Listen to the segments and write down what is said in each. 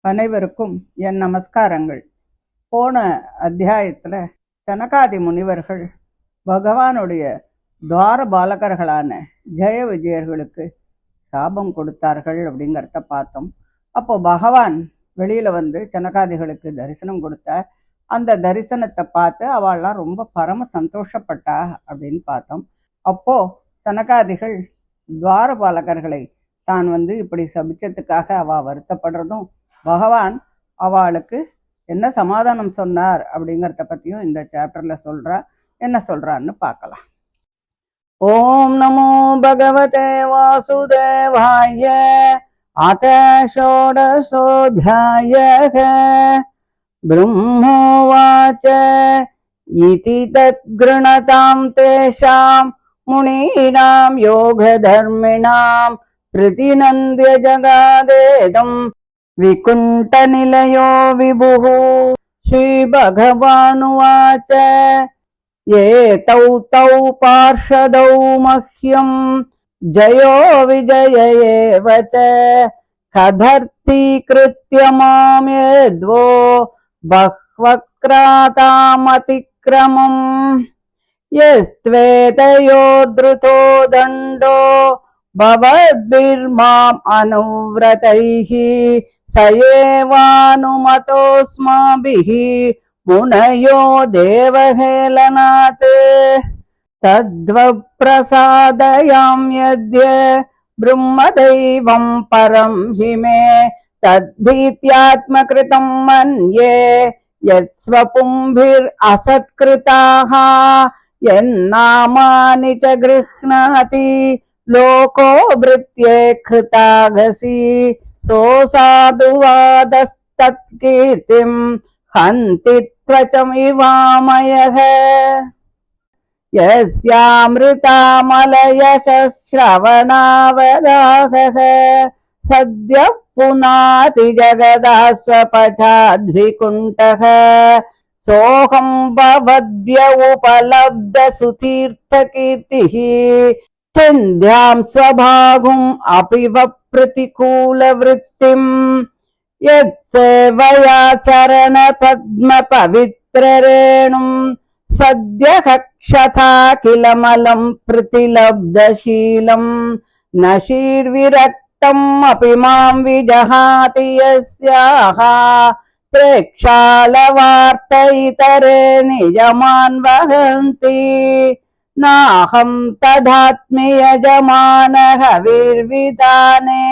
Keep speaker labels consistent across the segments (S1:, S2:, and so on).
S1: அனைவருக்கும் என் நமஸ்காரங்கள். போன அத்தியாயத்துல சனகாதி முனிவர்கள் பகவானுடைய துவார பாலகர்களான ஜெய விஜயர்களுக்கு சாபம் கொடுத்தார்கள் அப்படிங்கிறத பார்த்தோம். அப்போ பகவான் வெளியில வந்து சனகாதிகளுக்கு தரிசனம் கொடுத்தார். அந்த தரிசனத்தை பார்த்து அவள்லாம் ரொம்ப பரம சந்தோஷப்பட்டா அப்படின்னு பார்த்தோம். அப்போ சனகாதிகள் துவார பாலகர்களை தான் வந்து இப்படி சபிச்சதுக்காக அவ வருத்தப்படுறதும் பகவான் அவளுக்கு என்ன சமாதானம் சொன்னார் அப்படிங்கிறத பத்தியும் இந்த சாப்டர்ல சொல்றா. என்ன சொல்றான்னு பார்க்கலாம். ஓம் நமோ பகவதே வாசுதேவாய. அத ஷோடசோத்யாயः. பிரம்மோவாச்ச இதி தத் கிருணதாம் தேஷாம் முனீனாம் யோகதர்மிணாம் பிரதிநந்த்ய ஜகாதேதம் விகுண்டநிலயோ விபுः. ஸ்ரீபகவானுவாச்ச ஏதௌ தௌ பார்ஷதௌ மஹ்யம் ஜயோ விஜய ஏவ ச கதர்த்தீக்ருத்ய மாம் யத்வோ பஹ்வக்ராதாமதிக்ரமம் யஸ்த்வேதயோர்த்ருதோ தண்டோ பவத்பிர்மாம் அனுவ்ரதைஹ சயேவானுமதோஸ்மாபிஹ முனயோ தேவஹேளனாத் தத்வப்ரசாதயாம் யத்ய பிரம்மதைவம் பரம் ஹிமே தத்பீத்யாத்மகிருதம் மன்யே யத்ஸ்வபும்பிர் அசத்கிருதாஹ யன்னாமானி ச கிருஹ்ணாதி லோகோ வ்ருத்யே கிருதாகசி சோசாதுவாதஸ்தத்கீர்த்திம் ஹந்தி த்வசமிவாமயः. யஸ்யாம்ருதாமலயசஸ்ரவணாவராஹः சத்யः புனாதி ஜகதாஸ்வபசாத்விகுண்டः சோகம் பவத்ய உபலப்த சுதீர்த்தகீர்த்திः சிந்த்யாம் ஸ்வபாகும் அபிவ பிரதிகூல விருத்திம் யத்சேவயா சரண பத்ம பவித்ரரேணும் சத்யஹ க்ஷதா கிலமலம் பிரதிலப்தசீலம் நஷீர்விரக்தம் அபி மாம் விஜஹாதி யஸ்யாஹ பிரேக்ஷாலவார்த்த இதரே நிஜமான் வஹந்தி நாஹம் ததாத்மி யஜமானஹ வீர்விதானே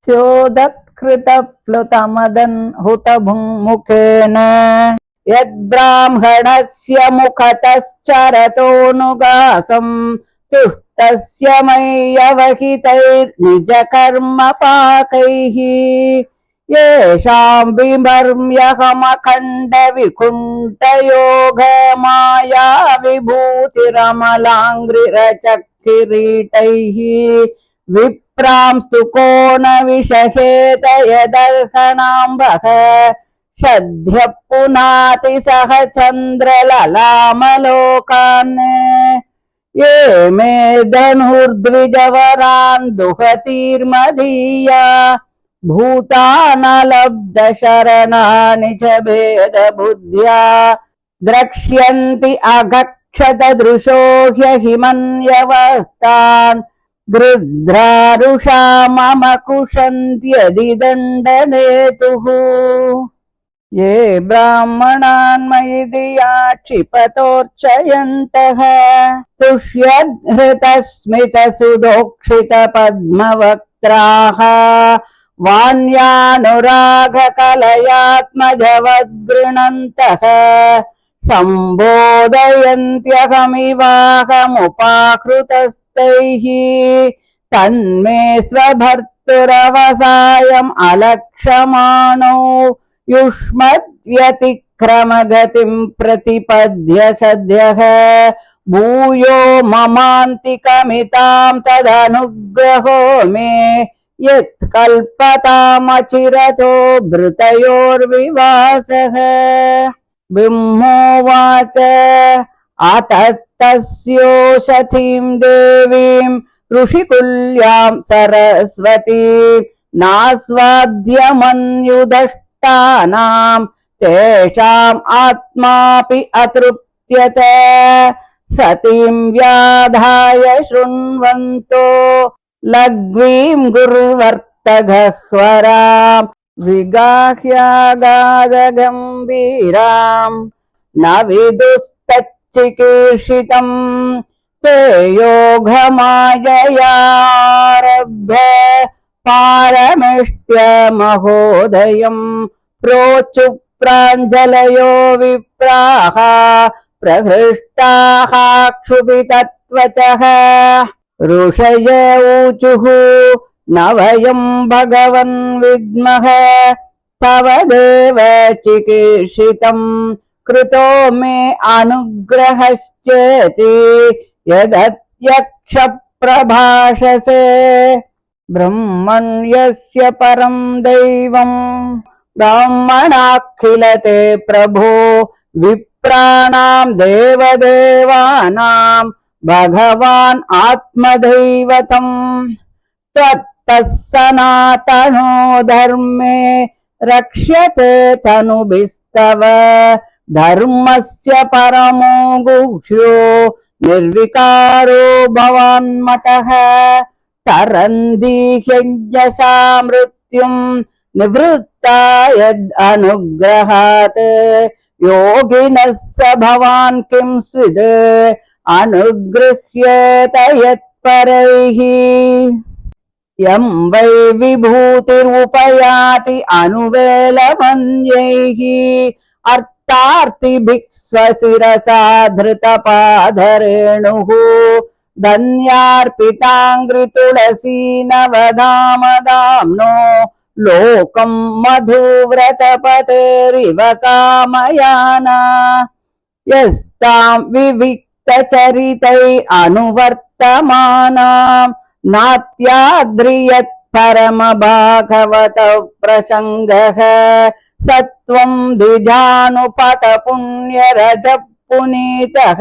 S1: ஸ்யோதத்கிருதப்ளுதமதன் ஹுதபுங்முகேன யத்ப்ராஹ்மணஸ்ய முகதஸ்சரதோனுகாசம் துஷ்டஸ்ய மய்யவஹிதைர்நிஜகர்மபாகைः येषां विमर्म्यहमखण्ड विकुण्ठयोगमाया विभूतिरमलाङ्घ्रिरचक्किरीटैः विप्रांस्तु कोणविषहेतयदर्शनाम्बः श्रद्ध्य पुनाति सह चन्द्रललामलोकान् ये मे धनुर्द्विजवरान् दुहतीर्मदीया भूतानलब्ध शरणानि च भेद बुद्ध्या द्रक्ष्यन्ति अगक्षत दृशो ह्यहिमन्यवस्तान् गृध्रारुषा मम कुशन्त्यदि दण्डनेतुः ये ब्राह्मणान् मयि धिया क्षिपतोर्चयन्तः तुष्यद्धृतस्मितसुदोक्षित पद्मवक्त्राः वाण्यानुरागकलयात्मजवद्गृणन्तः सम्बोधयन्त्यहमिवाहमुपाकृतस्तैः तन्मे स्वभर्तुरवसायम् अलक्षमाणो युष्मद्व्यतिक्रमगतिम् प्रतिपद्य सद्यः भूयो ममान्तिकमिताम् तदनुग्रहो मे यत्कल्पतामचिरतो भृतयोर्विवासः. ब्रह्मोवाच अतस्तस्योषधीं देवीं ऋषिकुल्यां सरस्वती नास्वाद्यमन्युदष्ट प्रकृष्टानां तेषाम् आत्मापि अतृप्यत सतीं व्याधाय शृण्वन्तो लघ्वीं गुर्वर्त गह्वराम् विगाह्यागाधगम्भीराम् न विदुस्तच्चिकीर्षितम् ते योगमाययारभ्य पारमेष्ट्यमहोदयम् प्रोचु प्राञ्जलयो विप्राः प्रहृष्टाः क्षुभितत्वचः ऋषय ऊचुः न वयम् भगवन् विद्मः तव देव चिकीर्षितम् कृतो मे अनुग्रहश्चेति यदत्यक्ष प्रभाषसे ब्रह्मण्यस्य परं दैवम् ब्राह्मणाखिलते प्रभो विप्राणां देवदेवानां भगवान् आत्मदैवतम् त्वत्तः सनातनो धर्मे रक्ष्यते तनुभिस्तव धर्मस्य परमो गुह्यो निर्विकारो भवान्मतः तरन्दिह्यज्ञसा मृत्युम् निवृत्ता यद् अनुग्रहात् योगिनः स भवान् किं स्विद् अनुगृह्येत यत्परैः यं वै विभूतिरुपयाति अनुवेलमन्यैः अर्थार्थिभिः स्वशिरसा धृतपादरेणुः धन्यार्पिताङ्घ्रितुलसी नवधामदाम्नो लोकं मधुव्रतपतेरिव कामयाना यस्तां विविक्तचरितै अनुवर्तमानाम् नात्याद्रियत् परमभागवत प्रसङ्गः सत्वं द्विजानुपत पुण्यरज पुनीतः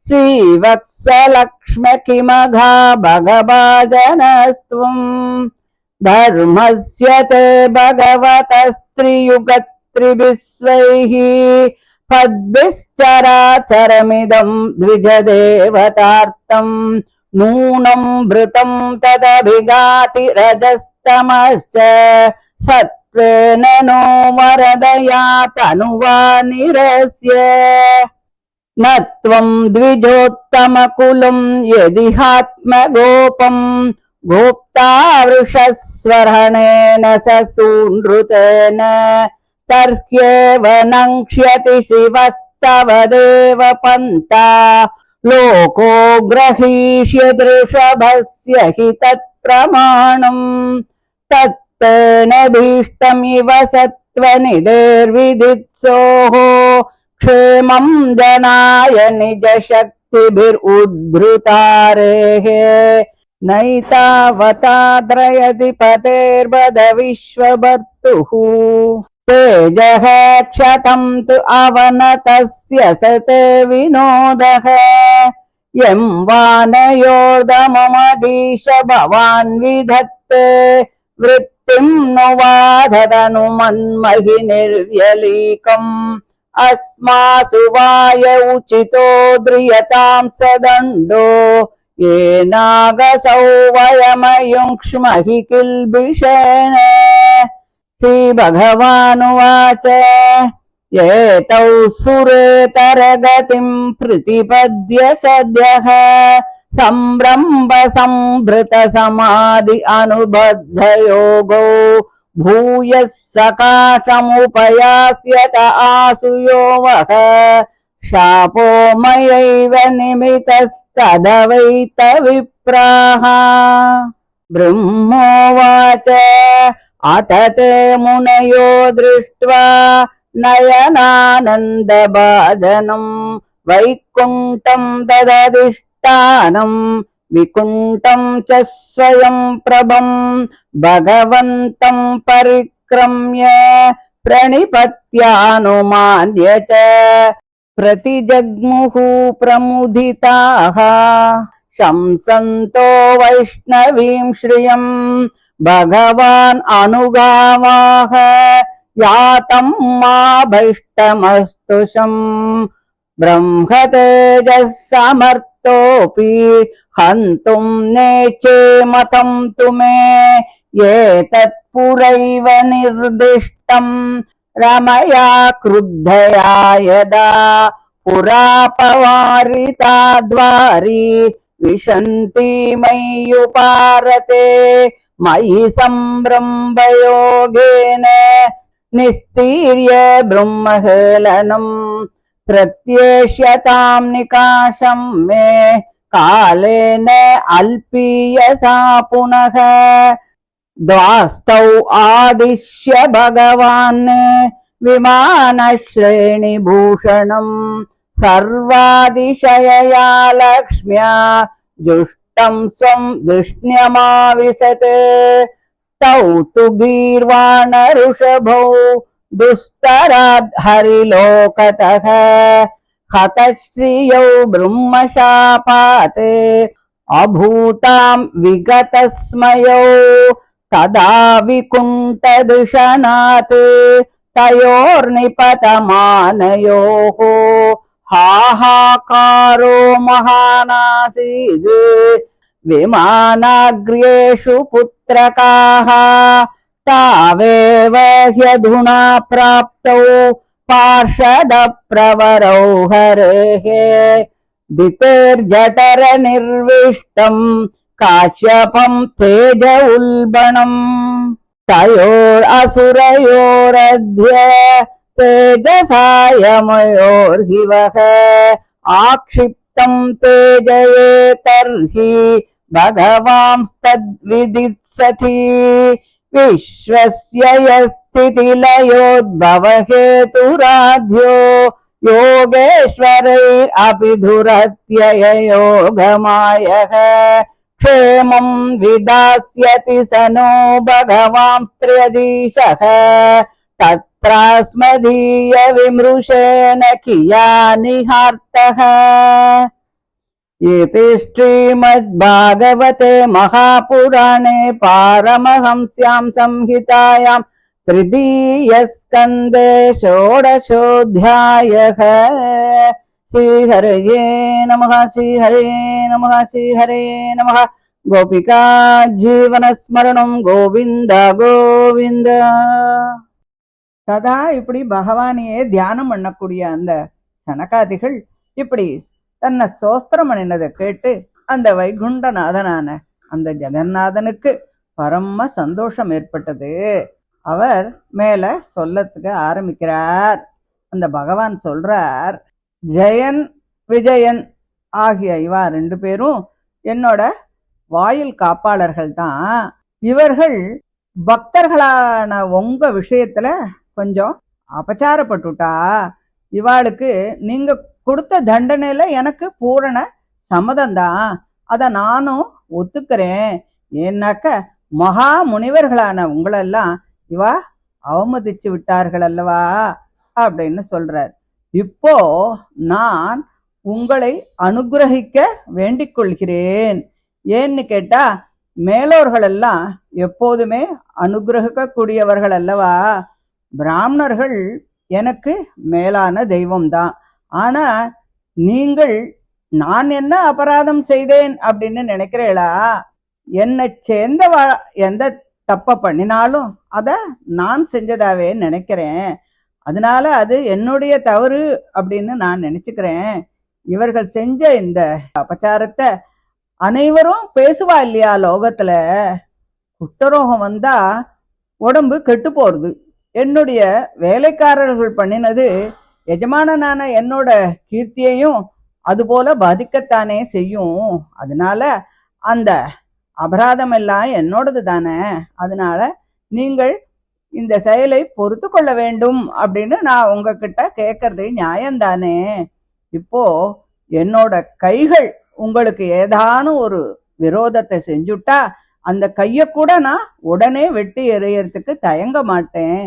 S1: श्रीवत्सलक्ष्म किमघा भगभाजनस्त्वम् धर्मस्य ते भगवतस्त्रियुगत्रिभिस्वैः पद्भिश्चराचरमिदं द्विजदेवतार्थम् नूनं भृतं तदभिघाति रजस्तमश्च सत्त्वेन नो वरदया तनुवा निरस्य न त्वं द्विजोत्तमकुलं यदिहात्मगोपं गोप्ता वृषस्वरणेन स सूनृतेन तर्ह्येव नङ्क्ष्यति शिवस्तव देव पन्था लोको ग्रहीष्यदृषभस्य हि तत्प्रमाणम् तत्तेन भीष्टमिव सत्त्वनिधेर्विधित्सोः क्षेमं जनाय निजशक्तिभिरुद्धृतारेः नैतावताद्रयति पतेर्वद विश्वभर्तुः तेजः क्षतं तु अवनतस्य सते विनोदः यं वानयोर्दममधीश भवान् विधत्ते वृत्तिं नु वाधदनु मन्महि निर्व्यलीकम् अस्मासु वाय उचितो द्रियतां सदण्डो येनागसौ वयमयुङ्क्ष्महि किल्बिषेण श्रीभगवानुवाच एतौ सुरेतरगतिं प्रतिपद्य सद्यः संरम्भ संभृत समाधि अनुबद्धयोगो भूयः सकाशमुपयास्यत आसुयो वः शापो मयैव निमितस्तदवैत विप्राः ब्रह्मोवाच अथ ते मुनयो दृष्ट्वा नयनानन्दभाजनं वैकुण्ठं तदधिष्ठानं विकुण्ठं च स्वयं प्रभं भगवन्तं परिक्रम्य प्रणिपत्यानुमान्य च प्रतिजग्मुः प्रमुदिताः शंसन्तो वैष्णवीं श्रियं भगवान् अनुगावाः யாதம் மாபைஷ்டமஸ்துஷம் ब्रह्मतेजः समर्थोऽपि हन्तुं नेचे मतं तु मे एतत्पुरैव निर्दिष्टम् रमया क्रुद्धया यदा पुरापवारिता द्वारी विशन्ति मय्युपारते मयि सम्भ्रम्भयोगेन निस्तीर्य ब्रह्महेलनम् प्रत्येष्यतां निकाशं मे कालेन अल्पीयसा पुनः द्वास्तौ आदिश्य भगवान् विमानश्रेणिभूषणम् सर्वादिशयया लक्ष्म्या जुष्टं स्वं दृष्ण्यमाविशत् तौ तु गीर्वाणऋषभौ दुस्तराद् हरिलोकतः हतश्रियौ ब्रह्मशापात् अभूतां विगतस्मयौ तदा विकुण्ठदूषणात् तयोर्निपतमानयोः हाहाकारो महानासीद् विमानाग्र्येषु पुत्रकाः तावेव ह्यधुना प्राप्तौ पार्षदप्रवरौ हरेः दितेर्जठरनिर्विष्टम् काश्यपं तेज उल्बणम् तयोरसुरयोरद्य तेजसायमयोर्हिवः आक्षिप्तं तेजये तर्हि भगवांस्तद्विदित्सति विश्वस्य यस्थितिलयोद्भवहेतुराध्यो योगेश्वरैरपि धुरत्यययोगमायः क्षेमं विदास्यति स नो भगवांस्त्र्यधीशः तत्रास्मदीय विमृशेन कियानिहार्तः। इति श्रीमद्भागवते महापुराणे पारमहंस्यां संहितायां तृतीयस्कन्धे षोडशोऽध्यायः। श्रीहरये नमः श्रीहरये नमः श्रीहरये नमः। गोपिका जीवनस्मरणं गोविन्द गोविन्द. சதா இப்படி பகவானையே தியானம் பண்ணக்கூடிய அந்த சனகாதிகள் இப்படி தன்னை சோஸ்திரம் பண்ணினதை கேட்டு அந்த வைகுண்டநாதனான அந்த ஜெகநாதனுக்கு பரம சந்தோஷம் ஏற்பட்டது. அவர் மேல சொல்லத்துக்கு ஆரம்பிக்கிறார். அந்த பகவான் சொல்றார், ஜெயன் விஜயன் ஆகிய இவா ரெண்டு பேரும் என்னோட வாயில் காப்பாளர்கள் தான். இவர்கள் பக்தர்களான உங்க விஷயத்துல கொஞ்சம் அபச்சாரப்பட்டுட்டா இவாளுக்கு நீங்க கொடுத்த தண்டனையில எனக்கு பூரண சம்மதம்தான். அத நானும் ஒத்துக்கிறேன். ஏன்னாக்க மகா முனிவர்களான உங்களெல்லாம் இவா அவமதிச்சு விட்டார்கள் அல்லவா அப்படின்னு சொல்றார். இப்போ நான் உங்களை அனுகிரகிக்க வேண்டிக் கொள்கிறேன். ஏன்னு கேட்டா மேலோர்கள் எல்லாம் எப்போதுமே அனுகிரகிக்க கூடியவர்கள் அல்லவா. பிராமணர்கள் எனக்கு மேலான தெய்வம்தான். ஆனா நீங்கள் நான் என்ன அபராதம் செய்தேன் அப்படின்னு நினைக்கிறீங்களா? என்னை சேர்ந்த எந்த தப்ப பண்ணினாலும் அத நான் செஞ்சதாவே நினைக்கிறேன். அதனால அது என்னுடைய தவறு அப்படின்னு நான் நினைச்சுக்கிறேன். இவர்கள் செஞ்ச இந்த அபச்சாரத்தை அனைவரும் பேசுவா இல்லையா லோகத்துல? குஷ்டரோகம் வந்தா உடம்பு கெட்டு போறது. என்னுடைய வேலைக்காரர்கள் பண்ணினது எஜமானனான என்னோட கீர்த்தியையும் அதுபோல பாதிக்கத்தானே செய்யும். அதனால அந்த அபராதம் எல்லாம் என்னோடது தானே. அதனால நீங்கள் இந்த செயலை பொறுத்து கொள்ள வேண்டும் அப்படின்னு நான் உங்ககிட்ட கேட்கறது நியாயம்தானே. இப்போ என்னோட கைகள் உங்களுக்கு ஏதானும் ஒரு விரோதத்தை செஞ்சுட்டா அந்த கைய கூட நான் உடனே வெட்டி எறியறதுக்கு தயங்க மாட்டேன்.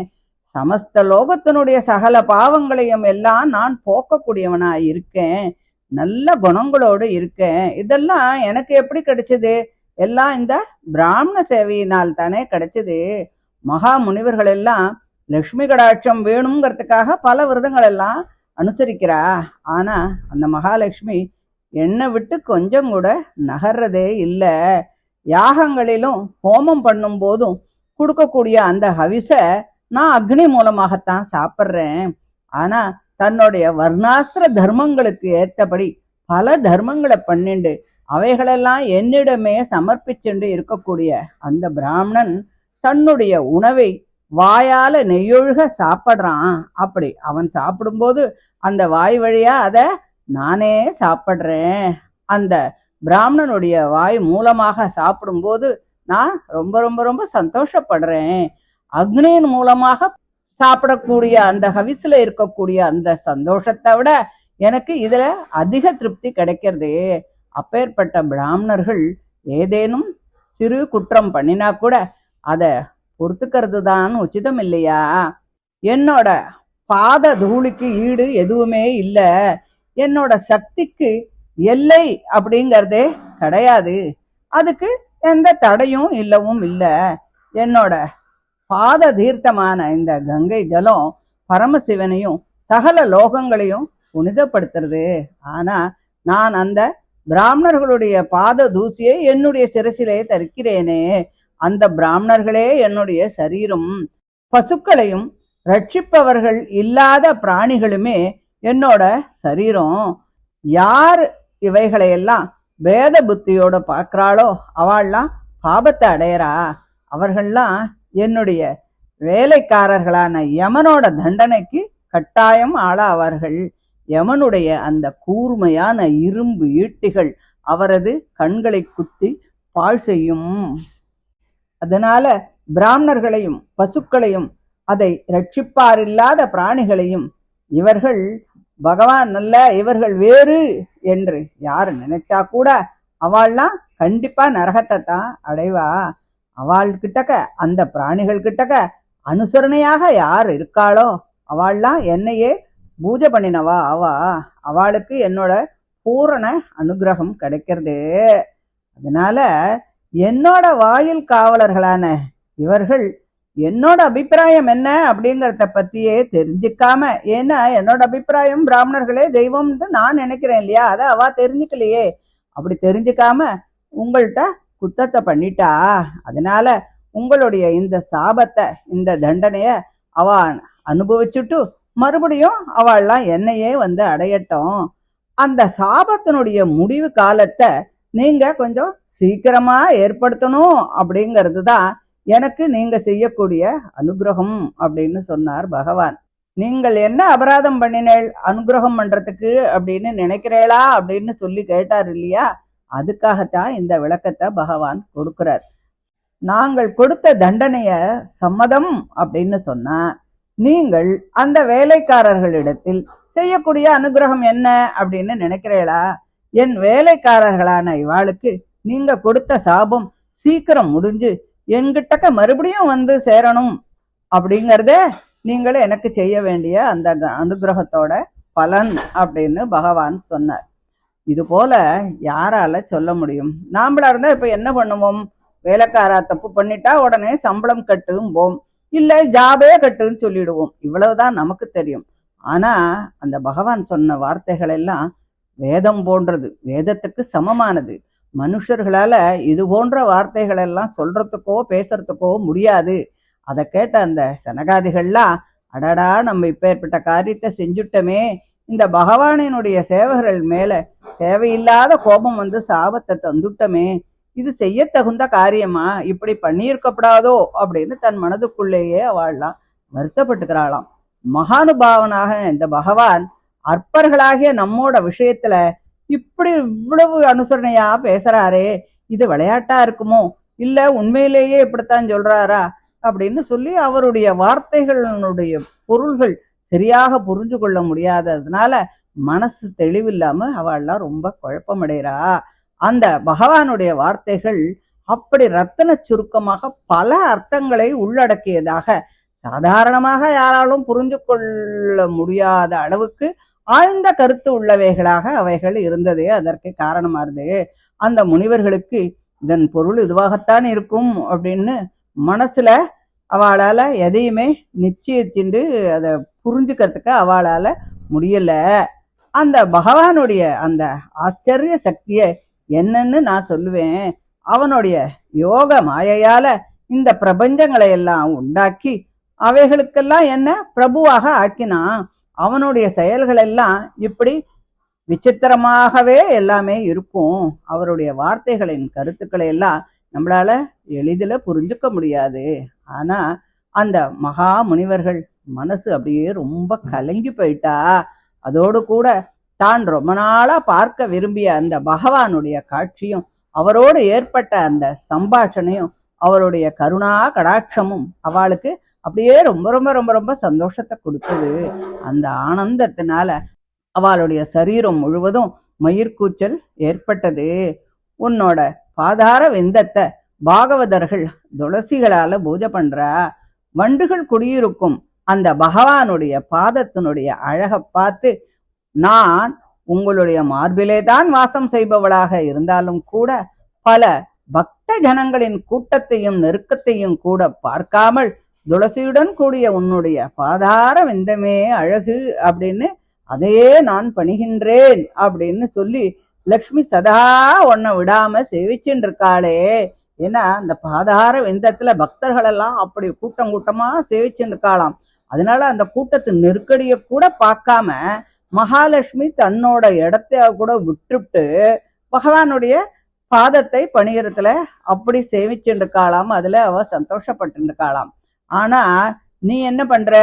S1: சமஸ்த லோகத்தினுடைய சகல பாவங்களையும் எல்லாம் நான் போக்கக்கூடியவனா இருக்கேன். நல்ல குணங்களோடு இருக்கேன். இதெல்லாம் எனக்கு எப்படி கிடைச்சது? எல்லாம் இந்த பிராமண சேவையினால் தானே கிடைச்சது. மகா முனிவர்கள் எல்லாம் லக்ஷ்மி கடாட்சம் வேணுங்கிறதுக்காக பல விரதங்கள் எல்லாம் அனுசரிக்கிறா. ஆனா அந்த மகாலட்சுமி என்னை விட்டு கொஞ்சம் கூட நகர்றதே இல்லை. யாகங்களிலும் ஹோமம் பண்ணும் போதும் கொடுக்கக்கூடிய அந்த ஹவிச நான் அக்னி மூலமாகத்தான் சாப்பிட்றேன். ஆனா தன்னுடைய வர்ணாசிர தர்மங்களுக்கு ஏற்றபடி பல தர்மங்களை பண்ணிண்டு அவைகளெல்லாம் என்னிடமே சமர்ப்பிச்சுண்டு இருக்கக்கூடிய அந்த பிராமணன் தன்னுடைய உணவை வாயால நெய்யொழுக சாப்பிட்றான். அப்படி அவன் சாப்பிடும்போது அந்த வாய் வழியா அத நானே சாப்பிட்றேன். அந்த பிராமணனுடைய வாய் மூலமாக சாப்பிடும்போது நான் ரொம்ப ரொம்ப ரொம்ப சந்தோஷப்படுறேன். அக்னியின் மூலமாக சாப்பிடக்கூடிய அந்த ஹவிஸ்ல இருக்கக்கூடிய அந்த சந்தோஷத்தை விட எனக்கு இதுல அதிக திருப்தி கிடைக்கிறது. அப்பேற்பட்ட பிராமணர்கள் ஏதேனும் சிறு குற்றம் பண்ணினா கூட அத பொறுத்துக்கிறது தான் உச்சிதம் இல்லையா? என்னோட பாத தூளிக்கு ஈடு எதுவுமே இல்லை. என்னோட சக்திக்கு எல்லை அப்படிங்கிறதே கிடையாது. அதுக்கு எந்த தடையும் இல்லவும் இல்லை. என்னோட பாத தீர்த்தமான இந்த கங்கை ஜலம் பரமசிவனையும் சகல லோகங்களையும் புனிதப்படுத்துறது. ஆனா நான் அந்த பிராமணர்களுடைய பாத தூசியை என்னுடைய சிரசிலே தரிக்கிறேனே, அந்த பிராமணர்களே என்னுடைய சரீரம். பசுக்களையும் ரட்சிப்பவர்கள் இல்லாத பிராணிகளுமே என்னோட சரீரம். யார் இவைகளையெல்லாம் வேத புத்தியோட பார்க்கிறாளோ அவள்லாம் பாபத்தை அடையறா. அவர்கள்லாம் என்னுடைய வேலைக்காரர்களான யமனோட தண்டனைக்கு கட்டாயம் ஆளாவார்கள். யமனுடைய அந்த கூர்மையான இரும்பு ஈட்டிகள் அவரது கண்களை குத்தி பாழ் செய்யும். அதனால பிராமணர்களையும் பசுக்களையும் அதை ரட்சிப்பாரில்லாத பிராணிகளையும் இவர்கள் பகவான் அல்ல, இவர்கள் வேறு என்று யாரு நினைச்சா கூட அவள்லாம் கண்டிப்பா நரகத்தை தான் அடைவா. அவள் கிட்டக்க அந்த பிராணிகள் கிட்டக்க அனுசரணையாக யார் இருக்காளோ அவள்லாம் என்னையே பூஜை பண்ணினவா ஆவா. அவளுக்கு என்னோட பூரண அனுகிரகம் கிடைக்கிறது. அதனால என்னோட வாயில் காவலர்களான இவர்கள் என்னோட அபிப்பிராயம் என்ன அப்படிங்கிறத பத்தியே தெரிஞ்சுக்காம, ஏன்னா என்னோட அபிப்பிராயம் பிராமணர்களே தெய்வம்னு நான் நினைக்கிறேன் இல்லையா, அதை அவ தெரிஞ்சுக்கலையே. அப்படி தெரிஞ்சுக்காம உங்கள்கிட்ட குத்தத்தை பண்ணிட்டா. அதனால உங்களுடைய இந்த சாபத்தை இந்த தண்டனைய அவ அனுபவிச்சுட்டு மறுபடியும் அவள்லாம் என்னையே வந்து அடையட்டும். அந்த சாபத்தினுடைய முடிவு காலத்தை நீங்க கொஞ்சம் சீக்கிரமா ஏற்படுத்தணும் அப்படிங்கிறது தான் எனக்கு நீங்க செய்யக்கூடிய அனுகிரகம் அப்படின்னு சொன்னார் பகவான். நீங்கள் என்ன அபராதம் பண்ணினேள் அனுகிரகம் பண்றதுக்கு அப்படின்னு நினைக்கிறேளா அப்படின்னு சொல்லி கேட்டார் இல்லையா, அதுக்காகத்தான் இந்த விளக்கத்தை பகவான் கொடுக்கிறார். நாங்கள் கொடுத்த தண்டனைய சம்மதம் அப்படின்னு சொன்னா நீங்கள் அந்த வேலைக்காரர்களிடத்தில் செய்யக்கூடிய அனுகிரகம் என்ன அப்படின்னு நினைக்கிறீளா? என் வேலைக்காரர்களான இவாளுக்கு நீங்க கொடுத்த சாபம் சீக்கிரம் முடிஞ்சு என்கிட்டக்க மறுபடியும் வந்து சேரணும் அப்படிங்கறத நீங்கள் எனக்கு செய்ய வேண்டிய அந்த அனுகிரகத்தோட பலன் அப்படின்னு பகவான் சொன்னார். இது போல யாரால சொல்ல முடியும்? நாமளா இருந்தா இப்ப என்ன பண்ணுவோம்? வேலைக்காரா தப்பு பண்ணிட்டா உடனே சம்பளம் கட்டும்போம், இல்ல ஜாபே கட்டுன்னு சொல்லிடுவோம். இவ்வளவுதான் நமக்கு தெரியும். ஆனா அந்த பகவான் சொன்ன வார்த்தைகள் எல்லாம் வேதம் போன்றது, வேதத்துக்கு சமமானது. மனுஷர்களால இது போன்ற வார்த்தைகள் எல்லாம் சொல்றதுக்கோ பேசுறதுக்கோ முடியாது. அதை கேட்ட அந்த சனகாதிகள்லாம், அடடா நம்ம இப்பேற்பட்ட காரியத்தை செஞ்சுட்டோமே, இந்த பகவானினுடைய சேவகர்கள் மேல தேவையில்லாத கோபம் வந்து சாபத்தை தந்துட்டமே, இது செய்ய தகுந்த காரியமா, இப்படி பண்ணியிருக்கப்படாதோ அப்படின்னு தன் மனதுக்குள்ளேயே அவள்லாம் வருத்தப்பட்டுக்கிறாளாம். மகானுபாவனாக இந்த பகவான் அற்பர்களாகிய நம்மோட விஷயத்துல இப்படி இவ்வளவு அனுசரணையா பேசுறாரே, இது விளையாட்டா இருக்குமோ இல்ல உண்மையிலேயே இப்படித்தான் சொல்றாரா அப்படின்னு சொல்லி அவருடைய வார்த்தைகளுடைய பொருள்கள் சரியாக புரிஞ்சு கொள்ள முடியாததுனால மனசு தெளிவில்லாம அவள்லாம் ரொம்ப குழப்பமடைகிறா. அந்த பகவானுடைய வார்த்தைகள் அப்படி ரத்தன சுருக்கமாக பல அர்த்தங்களை உள்ளடக்கியதாக, சாதாரணமாக யாராலும் புரிஞ்சு கொள்ள முடியாத அளவுக்கு ஆழ்ந்த கருத்து உள்ளவைகளாக அவைகள் இருந்ததே அதற்கு காரணமா இருந்தது. அந்த முனிவர்களுக்கு இதன் பொருள் இதுவாகத்தான் இருக்கும் அப்படின்னு மனசுல அவளால எதையுமே நிச்சயிச்சுண்டு அதை புரிஞ்சுக்கிறதுக்கு அவளால முடியல. அந்த பகவானுடைய அந்த ஆச்சரிய சக்திய என்னன்னு நான் சொல்லுவேன். அவனுடைய யோக மாயையால இந்த பிரபஞ்சங்களை எல்லாம் உண்டாக்கி அவைகளுக்கெல்லாம் என்ன பிரபுவாக ஆக்கினான். அவனுடைய செயல்கள் எல்லாம் இப்படி விசித்திரமாகவே எல்லாமே இருக்கும். அவருடைய வார்த்தைகளின் கருத்துக்களை எல்லாம் நம்மளால எளிதில் புரிஞ்சுக்க முடியாது. ஆனா அந்த மகா முனிவர்கள் மனசு அப்படியே ரொம்ப கலங்கி போயிட்டா. அதோடு கூட தான் ரொம்ப நாளா பார்க்க விரும்பிய அந்த பகவானுடைய காட்சியும் அவரோடு ஏற்பட்ட அந்த சம்பாஷணையும் அவருடைய கருணா கடாட்சமும் அவளுக்கு அப்படியே ரொம்ப ரொம்ப ரொம்ப ரொம்ப சந்தோஷத்தை கொடுத்தது. அந்த ஆனந்தத்தினால அவளுடைய சரீரம் முழுவதும் மயிர்கூச்சல் ஏற்பட்டது. உன்னோட பாதார விந்தத்தை பாகவதர்கள் துளசிகளால பூஜை பண்றா. வண்டுகள் குடியிருக்கும் அந்த பகவானுடைய பாதத்தினுடைய அழகை பார்த்து நான் உங்களுடைய மார்பிலே தான் வாசம் செய்பவளாக இருந்தாலும் கூட பல பக்த ஜனங்களின் கூட்டத்தையும் நெருக்கத்தையும் கூட பார்க்காமல் துளசியுடன் கூடிய உன்னுடைய பாதார விந்தமே அழகு அப்படின்னு அதையே நான் பணிகின்றேன் அப்படின்னு சொல்லி லக்ஷ்மி சதா உன்னை விடாம சேவிச்சுட்டு இருக்காளே. ஏன்னா அந்த பாதார விந்தத்துல பக்தர்கள் எல்லாம் அப்படி கூட்டம் கூட்டமா சேவிச்சுட்டு இருக்காளாம். அதனால அந்த கூட்டத்து நெருக்கடியை கூட பார்க்காம மகாலட்சுமி தன்னோட இடத்த கூட விட்டுட்டு பகவானுடைய பாதத்தை பணியறதுல அப்படி சேவிச்சுட்டு இருக்காளாம். அதுல அவ சந்தோஷப்பட்டு இருக்காளாம். ஆனா நீ என்ன பண்ற?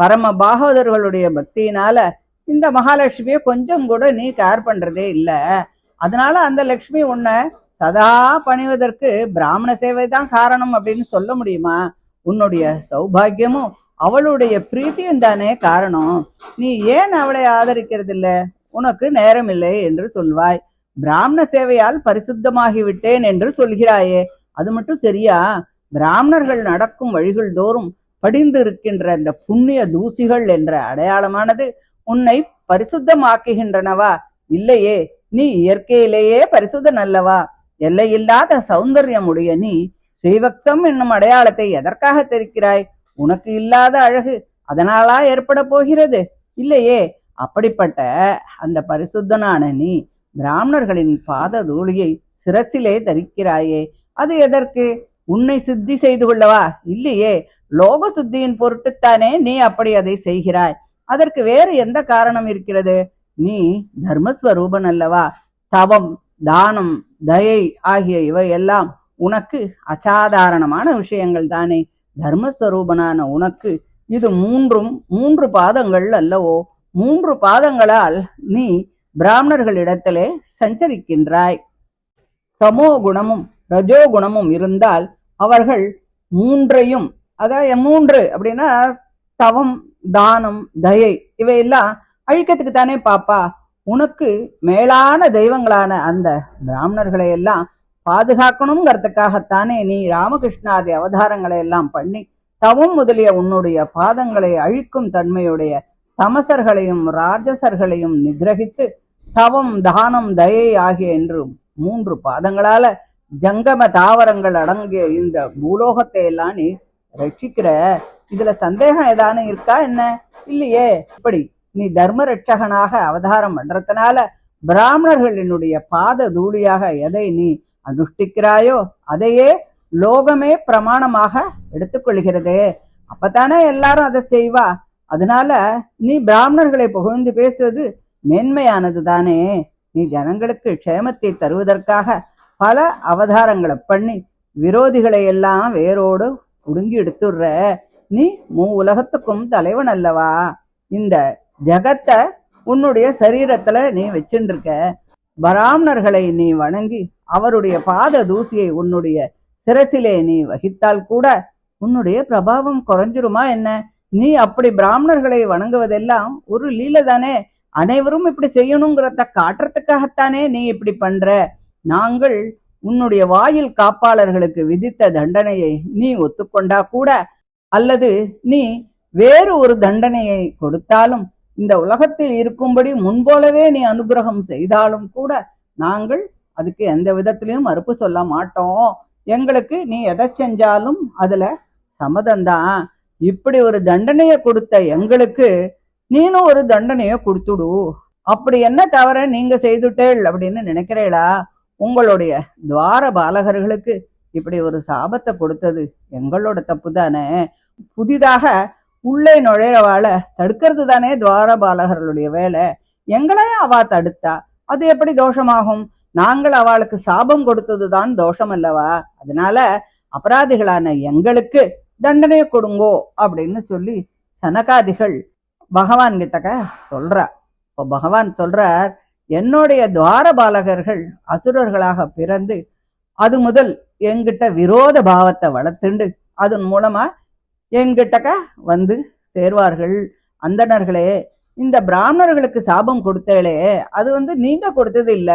S1: பரம பாகவதர்களுடைய பக்தியினால இந்த மகாலட்சுமியை கொஞ்சம் கூட நீ கேர் பண்றதே இல்ல. அதனால அந்த லட்சுமி உன்னை சதா பணிவதற்கு பிராமண சேவை தான் காரணம் அப்படின்னு சொல்ல முடியுமா? உன்னுடைய சௌபாகியமும் அவளுடைய பிரீத்தியும் தானே காரணம். நீ ஏன் அவளை ஆதரிக்கிறது இல்ல? உனக்கு நேரம் இல்லை என்று சொல்வாய். பிராமண சேவையால் பரிசுத்தமாகி விட்டேன் என்று சொல்கிறாயே, அது மட்டும் சரியா? பிராமணர்கள் நடக்கும் வழிகள் தோறும் படிந்து இருக்கின்ற இந்த புண்ணிய தூசிகள் என்ற அடையாளமானது உன்னை பரிசுத்தமாக்குகின்றனவா? இல்லையே, நீ இயற்கையிலேயே பரிசுத்தன் அல்லவா? எல்லையில்லாத சௌந்தர்யம் உடைய நீ ஸ்ரீவக்தம் என்னும் அடையாளத்தை எதற்காக தெரிக்கிறாய்? உனக்கு இல்லாத அழகு அதனாலா ஏற்பட போகிறது? இல்லையே. அப்படிப்பட்ட அந்த பரிசுத்தனான நீ பிராமணர்களின் பாத தூளியை சிரசிலே தரிக்கிறாயே, அது எதற்கு? உன்னை சுத்தி செய்து கொள்ளவா? இல்லையே, லோக சுத்தியின் பொருட்டுத்தானே நீ அப்படி அதை செய்கிறாய். அதற்கு வேறு எந்த காரணம் இருக்கிறது? நீ தர்மஸ்வரூபன் அல்லவா? தவம், தானம், தயை ஆகிய இவையெல்லாம் உனக்கு அசாதாரணமான விஷயங்கள் தானே. தர்மஸ்வரூபனான உனக்கு இது மூன்று பாதங்கள் அல்லவோ? 3 பாதங்களால் நீ பிராமணர்களிடத்திலே சஞ்சரிக்கின்றாய். தமோ குணமும் ரஜோ குணமும் இருந்தால் அவர்கள் மூன்றையும், அதாவது 3 அப்படின்னா தவம், தானம், தயை இவையெல்லாம் அழிக்கிறதுக்கு தானே பாப்பா. உனக்கு மேலான தெய்வங்களான அந்த பிராமணர்களை எல்லாம் பாதுகாக்கணுங்கிறதுக்காகத்தானே நீ ராமகிருஷ்ணாதி அவதாரங்களை எல்லாம் பண்ணி தவம் முதலிய உன்னுடைய பாதங்களை அழிக்கும் தன்மையுடைய தமசர்களையும் ராஜசர்களையும் நிகிரகித்து தவம், தானம், தயை ஆகிய என்று 3 பாதங்களால ஜங்கம தாவரங்கள் அடங்கிய இந்த பூலோகத்தை எல்லாம் நீ ரட்சிக்கிற. இதுல சந்தேகம் ஏதானு இருக்கா என்ன? இல்லையே. இப்படி நீ தர்ம ரட்சகனாக அவதாரம் பண்றதுனால பிராமணர்களினுடைய பாத தூளியாக எதை நீ அனுஷ்டிக்கிறாயோ அதையே லோகமே பிரமாணமாக எடுத்துக்கொள்கிறதே. அப்பத்தானே எல்லாரும் அதை செய்வா. அதனால நீ பிராமணர்களை புகழ்ந்து பேசுவது மேன்மையானது தானே. நீ ஜனங்களுக்கு க்ஷேமத்தை தருவதற்காக பல அவதாரங்களை பண்ணி விரோதிகளை எல்லாம் வேரோடு உடுங்கி எடுத்துடுற. நீ உலகத்துக்கும் தலைவன் அல்லவா? இந்த ஜகத்தை உன்னுடைய சரீரத்துல நீ வச்சுருக்க. பிராமணர்களை நீ வணங்கி அவருடைய பாத தூசியை உன்னுடைய சிரசிலே நீ வகித்தால் கூட உன்னுடைய பிரபாவம் குறைஞ்சிருமா என்ன? நீ அப்படி பிராமணர்களை வணங்குவதெல்லாம் ஒரு லீலை தானே. அனைவரும் இப்படி செய்யணுங்கிறத காட்டுறதுக்காகத்தானே நீ இப்படி பண்ற. நாங்கள் உன்னுடைய வாயில் காப்பாளர்களுக்கு விதித்த தண்டனையை நீ ஒத்துக்கொண்டா கூட, அல்லது நீ வேறு ஒரு தண்டனையை கொடுத்தாலும், இந்த உலகத்தில் இருக்கும்படி முன்போலவே நீ அனுகிரகம் செய்தாலும் கூட நாங்கள் அதுக்கு எந்த விதத்திலையும் மறுப்பு சொல்ல மாட்டோம். எங்களுக்கு நீ எதை செஞ்சாலும் அதுல சம்மதம்தான். இப்படி ஒரு தண்டனையை கொடுத்த எங்களுக்கு நீனும் ஒரு தண்டனையை கொடுத்துடு. அப்படி என்ன தவிர நீங்க செய்துட்டேள் அப்படின்னு நினைக்கிறீளா? உங்களுடைய துவார பாலகர்களுக்கு இப்படி ஒரு சாபத்தை கொடுத்தது எங்களோட தப்பு தானே. புதிதாக உள்ளே நுழையவாள தடுக்கிறது தானே துவார பாலகர்களுடைய வேலை. எங்களையும் அவ தடுத்தா அது எப்படி தோஷமாகும்? நாங்கள் அவளுக்கு சாபம் கொடுத்ததுதான் தோஷம் அல்லவா? அதனால அபராதிகளான எங்களுக்கு தண்டனையை கொடுங்கோ அப்படின்னு சொல்லி சனகாதிகள் பகவான் கிட்டக்க சொல்றா. இப்போ பகவான் சொல்றார், என்னுடைய துவார பாலகர்கள் அசுரர்களாக பிறந்து அது முதல் என்கிட்ட விரோத பாவத்தை வளர்த்துண்டு அதன் மூலமா என்கிட்டக்க வந்து சேர்வார்கள். அந்தணர்களே, இந்த பிராமணர்களுக்கு சாபம் கொடுத்தேளே அது நீங்க கொடுத்தது இல்ல.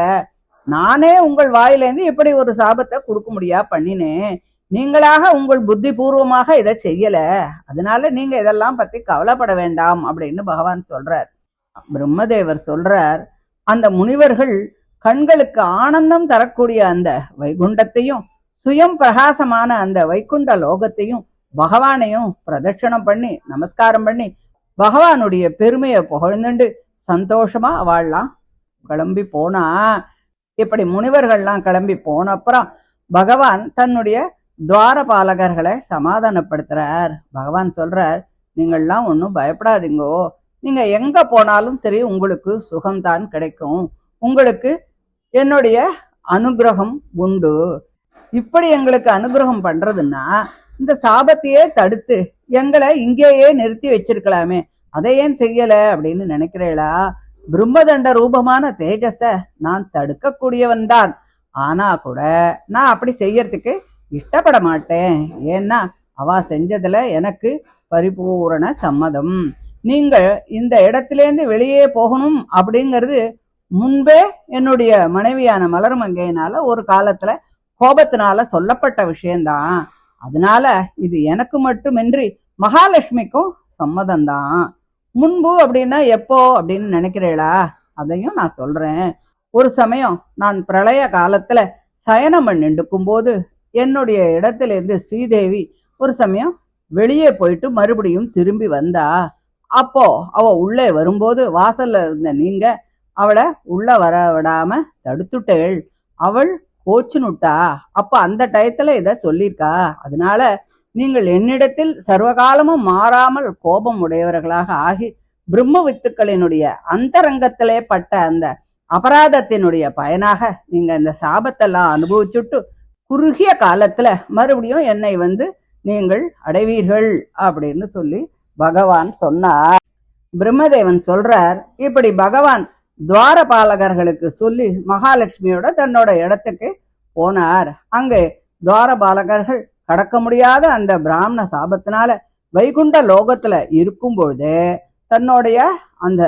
S1: நானே உங்கள் வாயிலேருந்து இப்படி ஒரு சாபத்தை கொடுக்க முடியா பண்ணினேன். நீங்களாக உங்கள் புத்தி பூர்வமாக இதை செய்யல. அதனால நீங்க இதெல்லாம் பத்தி கவலைப்பட வேண்டாம் அப்படின்னு பகவான் சொல்றார். பிரம்மதேவர் சொல்றார், அந்த முனிவர்கள் கண்களுக்கு ஆனந்தம் தரக்கூடிய அந்த வைகுண்டத்தையும் சுயம் பிரகாசமான அந்த வைகுண்ட லோகத்தையும் பகவானையும் பிரதட்சணம் பண்ணி நமஸ்காரம் பண்ணி பகவானுடைய பெருமையை புகழ்ந்துண்டு சந்தோஷமா அவள்லாம் கிளம்பி போனா. இப்படி முனிவர்கள்லாம் கிளம்பி போன அப்புறம் பகவான் தன்னுடைய துவாரபாலகர்களை சமாதானப்படுத்துறார். பகவான் சொல்றார், நீங்கள்லாம் ஒன்றும் பயப்படாதீங்கோ. நீங்க எங்க போனாலும் சரி உங்களுக்கு சுகம்தான் கிடைக்கும். உங்களுக்கு என்னுடைய அனுகிரகம் உண்டு. இப்படி எங்களுக்கு அனுகிரகம் பண்றதுன்னா இந்த சாபத்தையே தடுத்து எங்களை இங்கேயே நிறுத்தி வச்சிருக்கலாமே, அதை ஏன் செய்யல அப்படின்னு நினைக்கிறீளா? பிரம்மதண்ட ரூபமான தேஜஸ நான் தடுக்கக்கூடியவன் தான். ஆனா கூட நான் அப்படி செய்யறதுக்கு இஷ்டப்பட மாட்டேன். ஏன்னா அவ செஞ்சதுல எனக்கு பரிபூரண சம்மதம். நீங்க இந்த இடத்திலேருந்து வெளியே போகணும் அப்படிங்கிறது முன்பே என்னுடைய மனைவியான மலர்மங்கையினால ஒரு காலத்துல கோபத்தினால சொல்லப்பட்ட விஷயம்தான். அதனால இது எனக்கு மட்டுமின்றி மகாலட்சுமிக்கும் சம்மதம்தான். முன்பு அப்படின்னா எப்போ அப்படின்னு நினைக்கிறீளா? அதையும் நான் சொல்றேன். ஒரு சமயம் நான் பிரளய காலத்துல சயனம் பண்ணிருக்கும் போது என்னுடைய இடத்துல இருந்து ஸ்ரீதேவி ஒரு சமயம் வெளியே போயிட்டு மறுபடியும் திரும்பி வந்தா. அப்போ அவ உள்ளே வரும்போது வாசல்ல இருந்த நீங்க அவளை உள்ள வர விடாம தடுத்துட்டேள். அவள் கோச்சுனுட்டா. அப்ப அந்த டயத்துல இத சொல்லியிருக்கா. அதனால நீங்கள் என்னிடத்தில் சர்வகாலமும் மாறாமல் கோபம் உடையவர்களாக ஆகி பிரம்ம வித்துக்களினுடைய அந்தரங்கத்திலே பட்ட அந்த அபராதத்தினுடைய பயனாக நீங்க இந்த சாபத்தெல்லாம் அனுபவிச்சுட்டு குறுகிய காலத்துல மறுபடியும் என்னை நீங்கள் அடைவீர்கள் அப்படின்னு சொல்லி பகவான் சொன்னார். பிரம்மதேவன் சொல்றார், இப்படி பகவான் துவாரபாலகர்களுக்கு சொல்லி மகாலட்சுமியோட தன்னோட இடத்துக்கு போனார். அங்கே துவாரபாலகர்கள் கடக்க முடியாத அந்த பிராமண சாபத்தினால வைகுண்ட லோகத்துல இருக்கும் பொழுது தன்னுடைய அந்த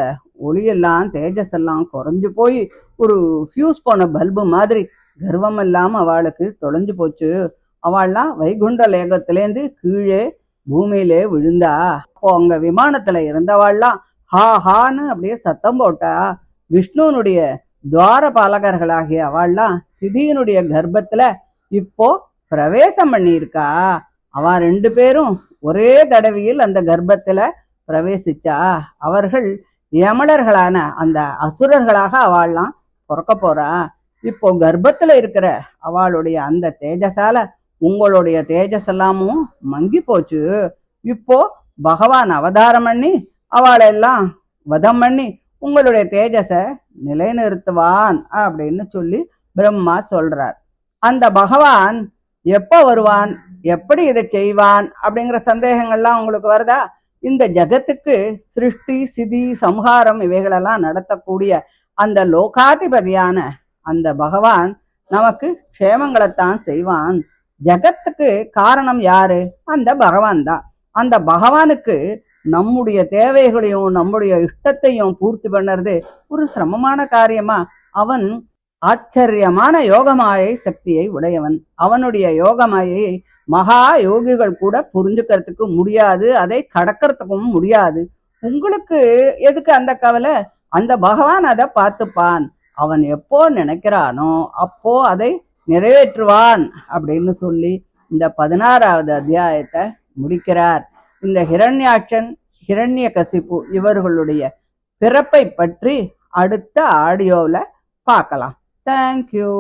S1: ஒளியெல்லாம் தேஜஸ் எல்லாம் குறைஞ்சு போய் ஒரு ஃபியூஸ் போன பல்பு மாதிரி கர்வம் இல்லாம அவளுக்கு தொலைஞ்சு போச்சு. அவள்லாம் வைகுண்ட லேகத்திலேருந்து கீழே பூமியிலே விழுந்தா. அப்போ அங்க விமானத்துல இருந்தவாள்லாம் ஹா ஹான்னு அப்படியே சத்தம் போட்டா. விஷ்ணுனுடைய துவார பாலகர்களாகிய அவள்லாம் திதியினுடைய கர்ப்பத்துல இப்போ பிரவேசம் பண்ணியிருக்கா. அவ ரெண்டு பேரும் ஒரே தடவையில் அந்த கர்ப்பத்துல பிரவேசிச்சா. அவர்கள் யமலர்களான அந்த அசுரர்களாக அவள்லாம் பிறக்க போறா. இப்போ கர்ப்பத்துல இருக்கிற அவளுடைய அந்த தேஜஸால உங்களுடைய தேஜஸ் எல்லாமும் மங்கி போச்சு. இப்போ பகவான் அவதாரம் பண்ணி அவளெல்லாம் வதம் பண்ணி உங்களுடைய தேஜஸ நிலைநிறுத்துவான் அப்படின்னு சொல்லி பிரம்மா சொல்றார். அந்த பகவான் எப்ப வருவான், எப்படி இதை செய்வான் அப்படிங்கிற சந்தேகங்கள்லாம் உங்களுக்கு வருதா? இந்த ஜகத்துக்கு சிருஷ்டி சிதி சம்ஹாரம் இவைகளெல்லாம் நடத்தக்கூடிய அந்த லோகாதிபதியான அந்த பகவான் நமக்கு க்ஷேமங்களைத்தான் செய்வான். ஜகத்துக்கு காரணம் யாரு? அந்த பகவான் தான். அந்த பகவானுக்கு நம்முடைய தேவைகளையும் நம்முடைய இஷ்டத்தையும் பூர்த்தி பண்ணுறது ஒரு சிரமமான காரியமா? அவன் ஆச்சரியமான யோகமாயை சக்தியை உடையவன். அவனுடைய யோகமாயை மகா யோகிகள் கூட புரிஞ்சுக்கிறதுக்கு முடியாது, அதை கடக்கிறதுக்கும் முடியாது. உங்களுக்கு எதுக்கு அந்த கவலை? அந்த பகவான் அதை பார்த்துப்பான். அவன் எப்போ நினைக்கிறானோ அப்போ அதை நிறைவேற்றுவான் அப்படின்னு சொல்லி இந்த 16வது அத்தியாயத்தை முடிக்கிறார். இந்த ஹிரண்யாட்சன், ஹிரண்யகசிபு இவர்களுடைய பிறப்பை பற்றி அடுத்த ஆடியோவில் பார்க்கலாம். தேங்க்யூ.